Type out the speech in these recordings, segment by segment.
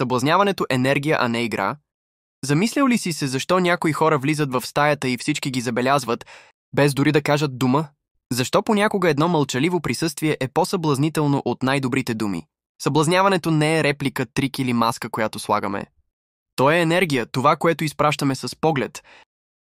съблазняването енергия, а не игра? Замислял ли си се защо някои хора влизат в стаята и всички ги забелязват, без дори да кажат дума? Защо понякога едно мълчаливо присъствие е по-съблазнително от най-добрите думи? Съблазняването не е реплика, трик или маска, която слагаме. То е енергия, това, което изпращаме с поглед,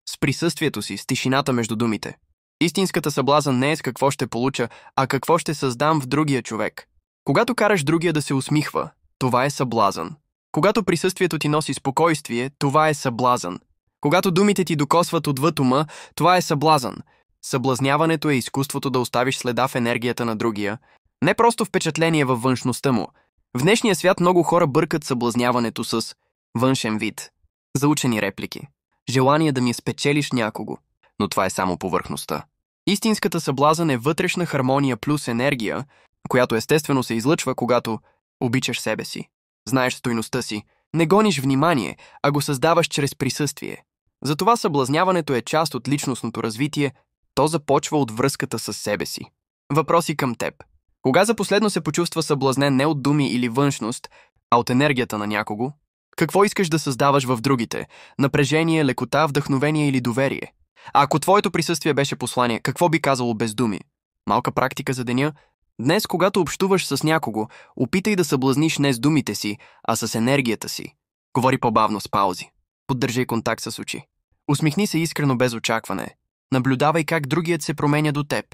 с присъствието си, с тишината между думите. Истинската съблазън не е с какво ще получа, а какво ще създам в другия човек. Когато караш другия да се усмихва, това е съблазън. Когато присъствието ти носи спокойствие, това е съблазън. Когато думите ти докосват отвъд ума, това е съблазън. Съблазняването е изкуството да оставиш следа в енергията на другия, не просто впечатление във външността му. В днешния свят много хора бъркат съблазняването с външен вид, заучени реплики, желание да ми спечелиш някого, но това е само повърхността. Истинската съблазън е вътрешна хармония плюс енергия, която естествено се излъчва, когато обичаш себе си. Знаеш стойността си, не гониш внимание, а го създаваш чрез присъствие. Затова съблазняването е част от личностното развитие, то започва от връзката с себе си. Въпроси към теб. Кога за последно се почувства съблазнен не от думи или външност, а от енергията на някого? Какво искаш да създаваш в другите? Напрежение, лекота, вдъхновение или доверие? А ако твоето присъствие беше послание, какво би казало без думи? Малка практика за деня. Днес, когато общуваш с някого, опитай да съблазниш не с думите си, а с енергията си. Говори по-бавно с паузи. Поддържай контакт с очи. Усмихни се искрено без очакване. Наблюдавай как другият се променя до теб.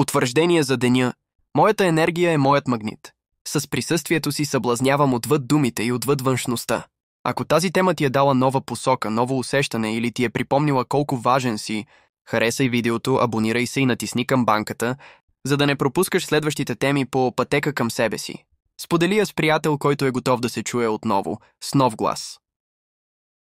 Утвърждение за деня. Моята енергия е моят магнит. С присъствието си съблазнявам отвъд думите и отвъд външността. Ако тази тема ти е дала нова посока, ново усещане или ти е припомнила колко важен си, харесай видеото, абонирай се и натисни камбанката, за да не пропускаш следващите теми по пътека към себе си. Сподели я с приятел, който е готов да се чуе отново, с нов глас.